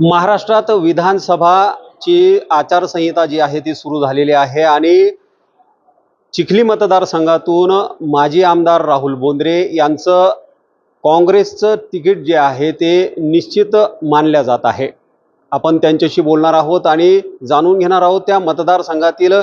महाराष्ट्रात विधानसभाची आचारसंहिता जी आहे ती सुरू झालेली आहे आणि चिखली मतदारसंघातून माजी आमदार राहुल बोंद्रे यांचं काँग्रेसचं तिकीट जे आहे ते निश्चित मानल्या जात आहे. आपण त्यांच्याशी बोलणार आहोत आणि जाणून घेणार आहोत त्या मतदारसंघातील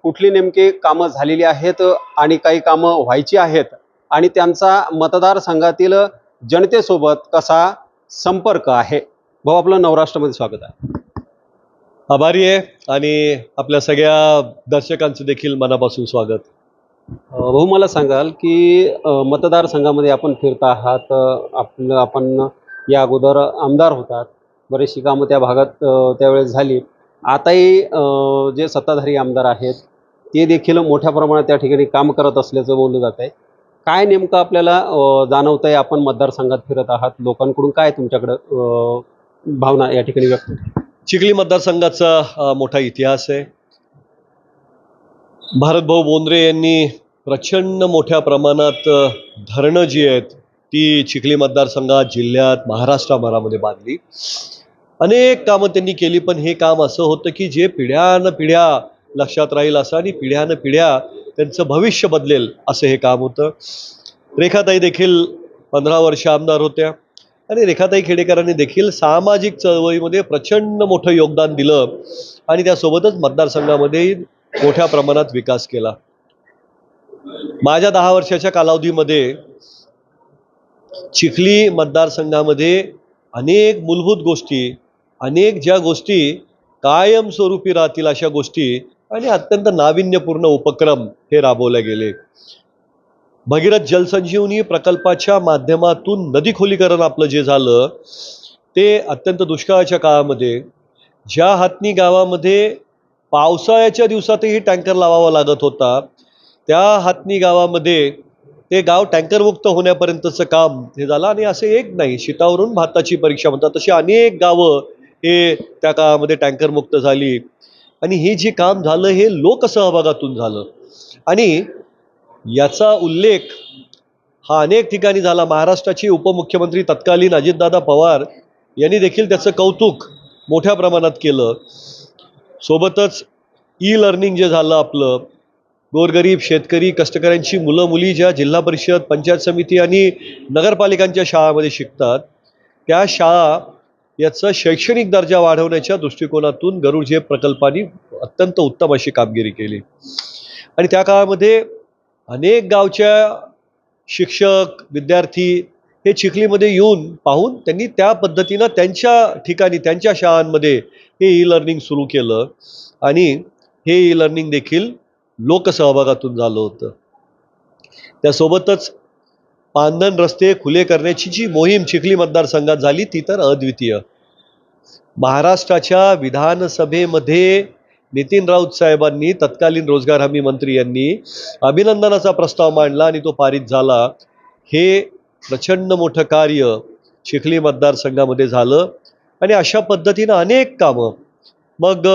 कुठली नेमके कामं झालेली आहेत आणि काही कामं व्हायची आहेत आणि त्यांचा मतदारसंघातील जनतेसोबत कसा संपर्क आहे. भाऊ, आपलं नवराष्ट्रामध्ये स्वागत आहे. आभारी आहे आणि आपल्या सगळ्या दर्शकांचं देखील मनापासून स्वागत. भाऊ, मला सांगाल की मतदारसंघामध्ये आपण फिरता आहात, आपण या अगोदर आमदार होतात, बरीचशी कामं त्या भागात त्यावेळेस झाली. आताही जे सत्ताधारी आमदार आहेत ते देखील मोठ्या प्रमाणात त्या ठिकाणी काम करत असल्याचं बोललं जात आहे. काय नेमकं आपल्याला जाणवतं आहे? आपण मतदारसंघात फिरत आहात, लोकांकडून काय तुमच्याकडं भावना या ठिकाणी व्यक्त होते? चिखली मतदारसंघाचा मोठा इतिहास आहे. भारतभाऊ बोंद्रे यांनी प्रचंड मोठ्या प्रमाणात धरणं जी आहेत ती चिखली मतदारसंघात, जिल्ह्यात, महाराष्ट्राभरामध्ये बांधली. अनेक कामं त्यांनी केली, पण हे काम असं होतं की जे पिढ्यानं पिढ्या लक्षात राहील असं आणि पिढ्यानं पिढ्या त्यांचं भविष्य बदलेल असं हे काम होतं. रेखाताई देखील 15 वर्ष आमदार होत्या आणि रेखाताई खेडेकरांनी देखील सामाजिक चळवळीमध्ये प्रचंड मोठं योगदान दिलं आणि त्यासोबतच मतदारसंघामध्ये मोठ्या प्रमाणात विकास केला. माझ्या 10 वर्षाच्या कालावधीमध्ये चिखली मतदारसंघामध्ये अनेक मूलभूत गोष्टी, अनेक ज्या गोष्टी कायमस्वरूपी राहतील अशा गोष्टी आणि अत्यंत नाविन्यपूर्ण उपक्रम हे राबवले गेले. भगीरथ जलसंजीवनी प्रकल्पाच्या माध्यमातून नदी खोलीकरण आपलं जे झालं ते अत्यंत दुष्काळाच्या काळामध्ये, ज्या हातनी गावामध्ये पावसाळ्याच्या दिवसातही टँकर लावावा लागत होता, त्या हातनी गावामध्ये ते गाव टँकरमुक्त होण्यापर्यंतचं काम हे झालं. आणि असे एक नाही, शीतावरून भाताची परीक्षा म्हणतात तशी अनेक गावं हे त्या काळामध्ये टँकरमुक्त झाली. आणि हे जे काम झालं हे लोकसहभागातून झालं आणि याचा उल्लेख हा अनेक ठिकाणी झाला. महाराष्ट्राचे उपमुख्यमंत्री तत्कालीन अजितदादा पवार यांनी देखील त्याचं कौतुक मोठ्या प्रमाणात केलं. सोबतच लर्निंग जे झालं आपलं, गोरगरीब शेतकरी कष्टकऱ्यांची मुलं मुली ज्या जिल्हा परिषद, पंचायत समिती आणि नगरपालिकांच्या शाळामध्ये शिकतात, त्या शाळा याचा शैक्षणिक दर्जा वाढवण्याच्या दृष्टिकोनातून गरुडझेप प्रकल्पाने अत्यंत उत्तम अशी कामगिरी केली. आणि त्या काळामध्ये अनेक गावच्या शिक्षक, विद्यार्थी हे चिखलीमध्ये येऊन पाहून त्यांनी त्या पद्धतीनं त्यांच्या ठिकाणी, त्यांच्या शाळांमध्ये हे लर्निंग सुरू केलं आणि हे लर्निंग देखील लोकसहभागातून झालं होतं. त्यासोबतच पांधन रस्ते खुले करण्याची जी मोहीम चिखली मतदारसंघात झाली ती तर अद्वितीय. महाराष्ट्राच्या विधानसभेमध्ये नितीन राऊत साहेबांनी, तत्कालीन रोजगार हमी मंत्री यांनी अभिनंदनाचा प्रस्ताव मांडला आणि तो पारित झाला. हे प्रचंड मोठं कार्य चिखली मतदारसंघामध्ये झालं आणि अशा पद्धतीनं अनेक कामं. मग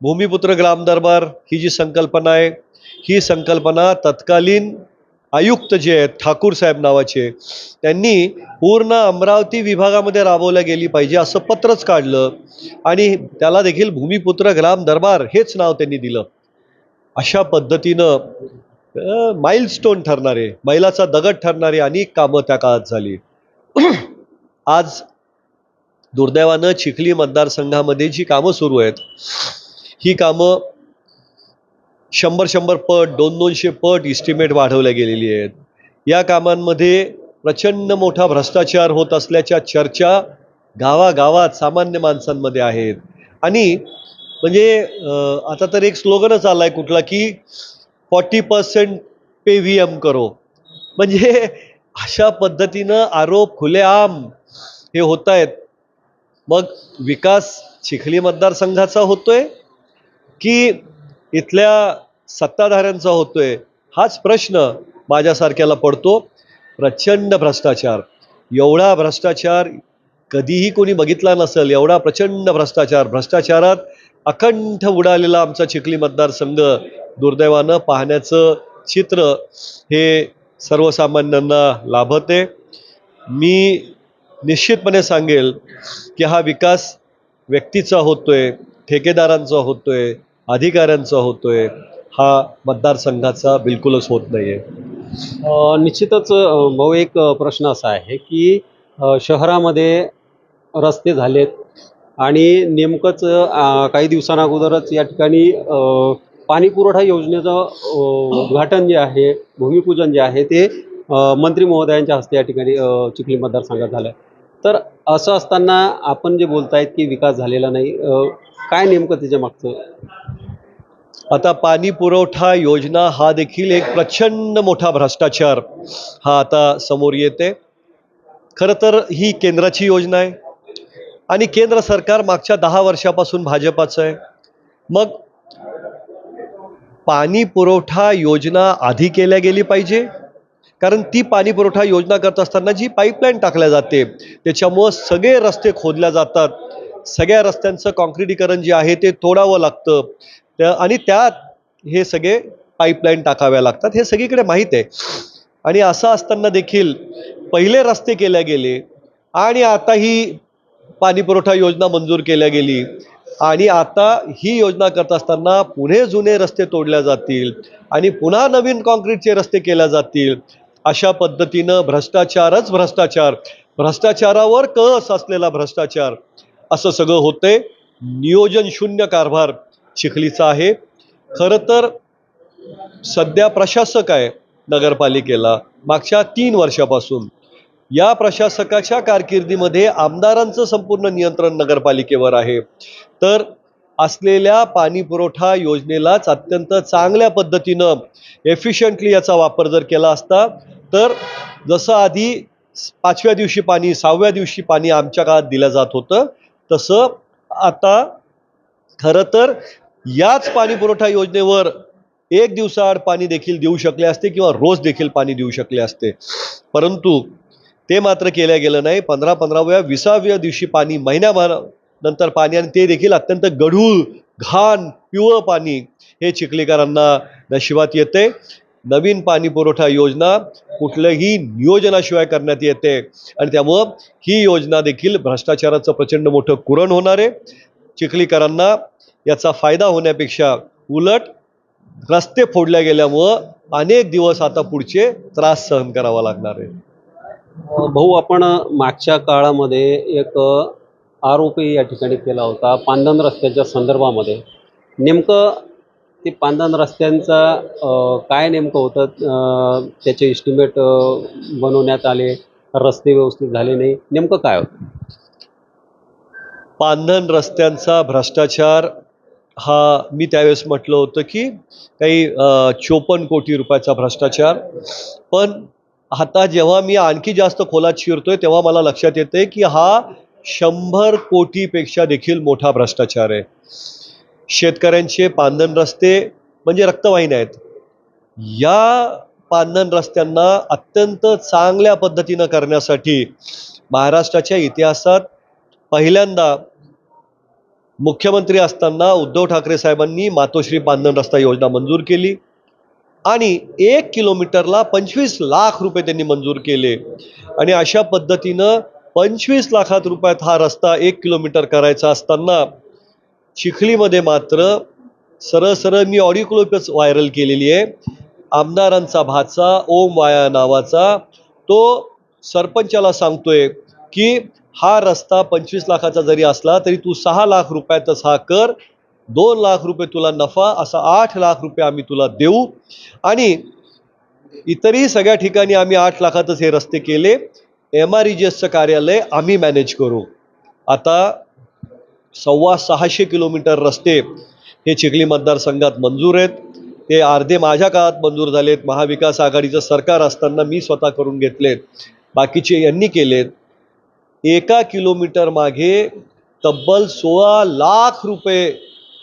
भूमिपुत्र ग्राम दरबार ही जी संकल्पना आहे, ही संकल्पना तत्कालीन आयुक्त जे आहेत ठाकूर साहेब नावाचे, त्यांनी पूर्ण अमरावती विभागामध्ये राबवल्या गेली पाहिजे असं पत्रच काढलं आणि त्याला देखील भूमिपुत्र ग्राम दरबार हेच नाव त्यांनी दिलं. अशा पद्धतीनं माइलस्टोन ठरणारे, मैलाचा दगड ठरणारे अनेक कामं त्या काळात झाली. आज दुर्दैवानं चिखली मतदारसंघामध्ये जी कामं सुरू आहेत ही कामं 100 पट, 200 पट इस्टिमेट वाढवल्या गेलेली आहेत. या कामांमध्ये प्रचंड मोठा भ्रष्टाचार होत असल्याच्या चर्चा गावागावात सामान्य माणसांमध्ये आहेत. आणि म्हणजे आता तर एक स्लोगनच आला आहे कुठला की 40% पे VM करो. म्हणजे अशा पद्धतीनं आरोप खुलेआम हे होत आहेत. मग विकास चिखली मतदारसंघाचा होतोय की इथल्या सत्ताधाऱ्यांचा होतोय, हाच प्रश्न माझ्यासारख्याला पडतो. प्रचंड भ्रष्टाचार, एवढा भ्रष्टाचार कधीही कोणी बघितला नसेल, एवढा प्रचंड भ्रष्टाचारात अखंड उडालेला आमचा चिखली मतदारसंघ दुर्दैवानं पाहण्याचं चित्र हे सर्वसामान्यांना लाभते. मी निश्चितपणे सांगेल की हा विकास व्यक्तीचा होतोय, ठेकेदारांचा होतोय, अधिकाऱ्यांचा होतोय, हा मतदारसंघाचा बिलकुलच होत नाहीये. निश्चितच भाऊ एक प्रश्न असा आहे की शहरामध्ये रस्ते झालेत आणि नेमकंच काही दिवसांअगोदरच या ठिकाणी पाणी पुरवठा योजनेचं उद्घाटन जे आहे, भूमिपूजन जे आहे ते मंत्री महोदयांच्या हस्ते या ठिकाणी चिखली मतदारसंघात झालं. तर असं असताना आपण जे बोलतायत की विकास झालेला नाही, काय नेमकं त्याच्या मागचं? आता पाणी पुरवठा योजना हा देखील एक प्रचंड मोठा भ्रष्टाचार हा आता समोर येते. खरं तर ही केंद्राची योजना आहे आणि केंद्र सरकार मागच्या 10 वर्षापासून भाजपाचं आहे. मग पाणी पुरवठा योजना आधी केल्या गेली पाहिजे, कारण ती पाणी पुरवठा योजना करत असताना जी पाईपलाईन टाकल्या जाते त्याच्यामुळं सगळे रस्ते खोदल्या जातात. सगळ्या रस्त्यांचं काँक्रिटीकरण जे आहे ते तोडावं लागतं आणि त्यात हे सगळे पाईपलाईन टाकाव्या लागतात, हे सगळीकडे माहीत आहे. आणि असं असताना देखील पहिले रस्ते केल्या गेले आणि आता ही पाणी पुरवठा योजना मंजूर केल्या गेली आणि आता ही योजना करत असताना पुढे जुने रस्ते तोडल्या जातील आणि पुन्हा नवीन काँक्रीटचे रस्ते केल्या जातील. अशा पद्धतीनं भ्रष्टाचारच भ्रष्टाचार, भ्रष्टाचारावर कस असलेला भ्रष्टाचार, असं सगळं होतंय. नियोजन शून्य कारभार चिखलीचा आहे. खरं तर सध्या प्रशासक आहे नगरपालिकेला मागच्या 3 वर्षापासून. या प्रशासकाच्या कारकिर्दीमध्ये आमदारांचं संपूर्ण नियंत्रण नगरपालिकेवर आहे. तर असलेल्या पाणी पुरवठा योजनेलाच अत्यंत चांगल्या पद्धतीनं एफिशियंटली याचा वापर जर केला असता, तर जसं आधी 5व्या दिवशी पाणी, 6व्या दिवशी पाणी आमच्या काळात दिलं जात होतं, तसं आता खरं तर याच पाणी पुरवठा योजनेवर 1 दिवसाआड पाणी देखील देऊ शकले असते किंवा रोज देखील पाणी देऊ शकले असते. परंतु ते मात्र केलं गेलं नाही. 15-15व्या 20व्या दिवशी पाणी, महिन्याभरानंतर पाणी, आणि ते देखील अत्यंत गढूळ, घाण, पिवळं पाणी हे चिखलीकरांना नशिबात येते. नवीन पाणी पुरवठा योजना कुठलंही नियोजनाशिवाय करण्यात येते आणि त्यामुळं ही योजना देखील भ्रष्टाचाराचं प्रचंड मोठं कुरण होणार आहे. चिखलीकरांना याचा फायदा होण्यापेक्षा उलट रस्ते फोडल्या गेल्यामुळं अनेक दिवस आता पुढचे त्रास सहन करावा लागणार आहे. भाऊ आपण मागच्या काळामध्ये एक आरोपही या ठिकाणी केला होता पांदन रस्त्याच्या संदर्भामध्ये. नेमकं ते पांदन रस्त्यांचा काय नेमकं होतं, त्याचे एस्टिमेट बनवण्यात आले, रस्ते व्यवस्थित झाले नाही, नेमकं काय होतं? पांधन रस्त्यांचा भ्रष्टाचार हा मी त्यावेळेस म्हटलं होतं की काही 54 कोटी रुपयाचा भ्रष्टाचार. पण आता जेव्हा मी आणखी जास्त खोलात शिरतोय तेव्हा मला लक्षात येते की हा 100 कोटीपेक्षा देखील मोठा भ्रष्टाचार आहे. शेतकऱ्यांचे पांधन रस्ते म्हणजे रक्तवाहिन्या आहेत. या पांधन रस्त्यांना अत्यंत चांगल्या पद्धतीनं करण्यासाठी महाराष्ट्राच्या इतिहासात पहिल्यांदा मुख्यमंत्री असताना उद्धव ठाकरे साहेबांनी मातोश्री पांधन रस्ता योजना मंजूर केली आणि 1 किलोमीटरला 25 लाख रुपये त्यांनी मंजूर केले. आणि अशा पद्धतीनं 25 लाखात रुपयात हा रस्ता 1 किलोमीटर करायचा असताना चिखलीमध्ये मात्र सरळ सरळ मी ऑडिओ क्लिपच व्हायरल केलेली आहे. आमदारांचा भाचा ओम वाया नावाचा तो सरपंचाला सांगतोय की हा रस्ता 25 लाखाचा जरी असला तरी तू 6 लाख रुपयातच हा कर, 2 लाख रुपये तुला नफा, असा 8 लाख रुपये आम्ही तुला देऊ आणि इतरही सगळ्या ठिकाणी आम्ही 8 लाखातच हे रस्ते केले. MREGSचं कार्यालय आम्ही मॅनेज करू. आता 650 किलोमीटर रस्ते हे चिखली मतदारसंघात मंजूर आहेत. ते अर्धे माझ्या काळात मंजूर झालेत. महाविकास आघाडीचं सरकार असताना मी स्वतः करून घेतलेत, बाकीचे यांनी केलेत. 1 किलोमीटर मागे तब्बल 16 लाख रुपये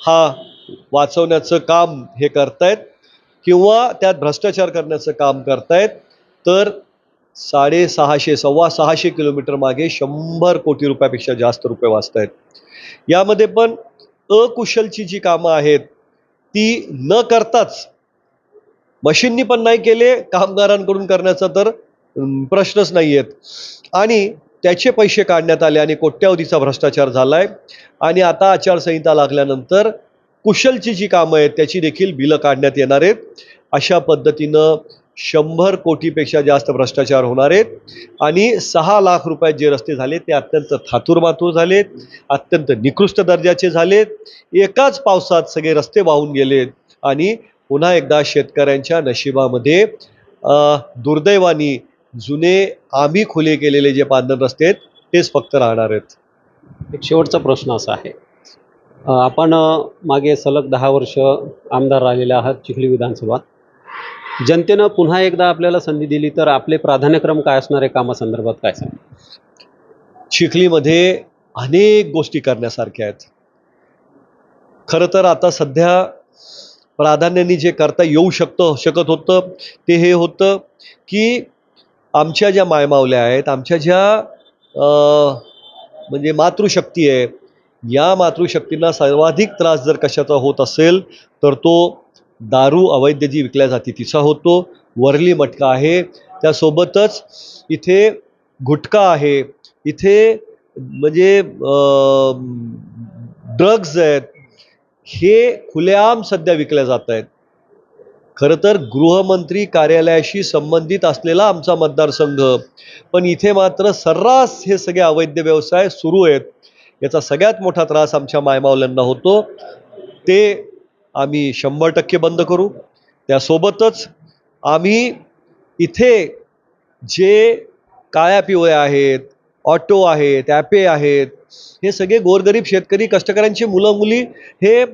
हा वाचवण्याचं काम हे करतायत किंवा त्यात भ्रष्टाचार करण्याचं काम करतायत. तर 650 किलोमीटर मागे 100 कोटी रुपयापेक्षा जास्त रुपये वाचतायत. यामध्ये पण अकुशलची जी कामं आहेत ती न करताच, मशीननी पण नाही केले, कामगारांकडून करण्याचा तर प्रश्नच नाही आहेत. आणि त्याचे पैसे काढण्यात आले आणि कोट्यावधीचा भ्रष्टाचार झाला आहे. आणि आता आचारसंहिता लागल्यानंतर कुशलची जी कामं आहेत त्याची देखील बिलं काढण्यात येणार आहेत. अशा पद्धतीनं 100 कोटीपेक्षा जास्त भ्रष्टाचार होणार आहेत. आणि 6 लाख रुपयात जे रस्ते झाले ते अत्यंत थातूरमातूर झालेत, अत्यंत निकृष्ट दर्जाचे झालेत. एकाच पावसात सगळे रस्ते वाहून गेलेत आणि पुन्हा एकदा शेतकऱ्यांच्या नशिबामध्ये दुर्दैवानी जुने आम्ही खुले केलेले जे पांढर रस्ते आहेत तेच फक्त राहणार आहेत. एक शेवटचा प्रश्न असा आहे, आपण मागे सलग 10 वर्ष आमदार राहिलेले आहात चिखली विधानसभा. जनतेनं पुन्हा एकदा आपल्याला संधी दिली तर आपले प्राधान्यक्रम काय असणार आहे, कामासंदर्भात काय सांगा? चिखलीमध्ये अनेक गोष्टी करण्यासारख्या आहेत. खरं तर आता सध्या प्राधान्याने जे करता येऊ शकत होतं ते हे होतं की आमच्या ज्या मायमावल्या आहेत, आमच्या ज्या म्हणजे मातृशक्ती आहे, या मातृशक्तींना सर्वाधिक त्रास जर कशाचा होत असेल तर तो दारू अवैध जी विकल्या जाते तिचा होतो. वरली मटका आहे, त्यासोबतच इथे गुटखा आहे, इथे म्हणजे ड्रग्ज आहेत, हे खुलेआम सध्या विकल्या जात आहेत. खरं तर गृहमंत्री कार्यालयाशी संबंधित असलेला आमचा मतदारसंघ, पण इथे मात्र सर्रास हे सगळे अवैध व्यवसाय सुरू आहेत. याचा सगळ्यात मोठा त्रास आमच्या मायमावल्यांना होतो. ते आम्ही 100% बंद करू. त्यासोबतच आम्ही इथे जे काळ्या पिवळ्या आहेत, ऑटो आहेत, ॲपे आहेत, हे सगळे गोरगरीब शेतकरी कष्टकऱ्यांची मुलं मुली हे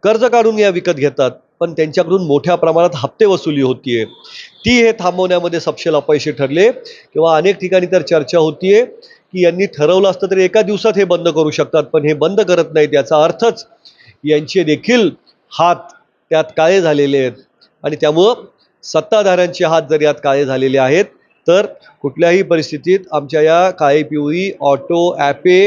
कर्ज काढून या विकत घेतात, पण त्यांच्याकडून मोठ्या प्रमाणात हप्ते वसुली होतीये. ती हे थांबवण्यामध्ये सपशेल अपयशी ठरले. किंवा अनेक ठिकाणी तर चर्चा होतीये की यांनी ठरवलं असतं तर एका दिवसात हे बंद करू शकतात, पण हे बंद करत नाहीत. याचा अर्थच यांचे देखील हात त्यात काळे झालेले आहेत. आणि त्यामुळं सत्ताधाऱ्यांचे हात जर यात काळे झालेले आहेत तर कुठल्याही परिस्थितीत आमच्या या काळी पिवळी ऑटो ॲपे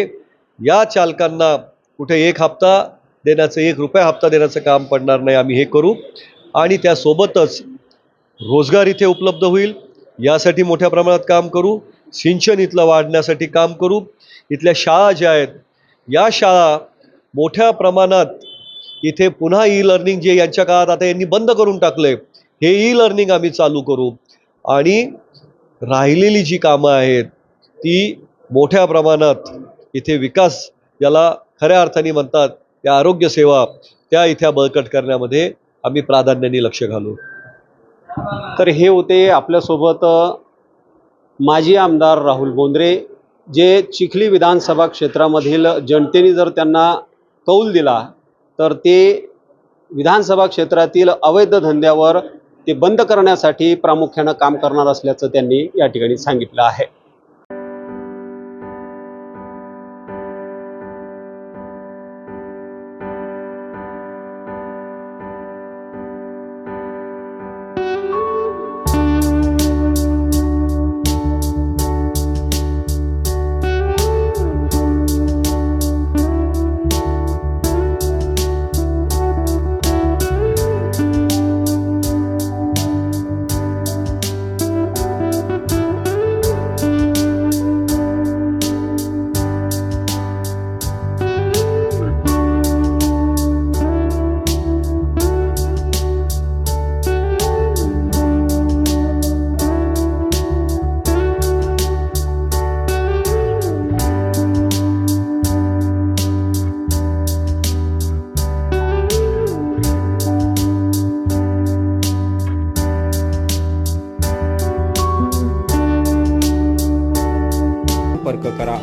या चालकांना कुठे 1 हप्ता देण्याचं, 1 रुपया हप्ता देण्याचं काम पडणार नाही. आम्ही हे करू. आणि त्यासोबतच रोजगार इथे उपलब्ध होईल यासाठी मोठ्या प्रमाणात काम करू. सिंचन इथलं वाढण्यासाठी काम करू. इथल्या शाळा ज्या आहेत या शाळा मोठ्या प्रमाणात इथे पुन्हा ई-लर्निंग जे यांच्या काळात आता यांनी बंद करून टाकलंय, हे ई-लर्निंग आम्ही चालू करू. आणि राहिलेली जी कामं आहेत ती मोठ्या प्रमाणात इथे विकास ज्याला खऱ्या अर्थाने म्हणतात त्या आरोग्य सेवा त्या इथे बळकट करण्यामध्ये आम्ही प्राधान्याने लक्ष घालू. तर हे होते आपल्यासोबत माजी आमदार राहुल बोंद्रे, जे चिखली विधानसभा क्षेत्रामधील जनतेने जर त्यांना कौल दिला तर ते विधानसभा क्षेत्रातील अवैध धंद्यावर ते बंद करण्यासाठी प्रामुख्यानं काम करणार असल्याचं त्यांनी या ठिकाणी सांगितलं आहे. संपर्क करा.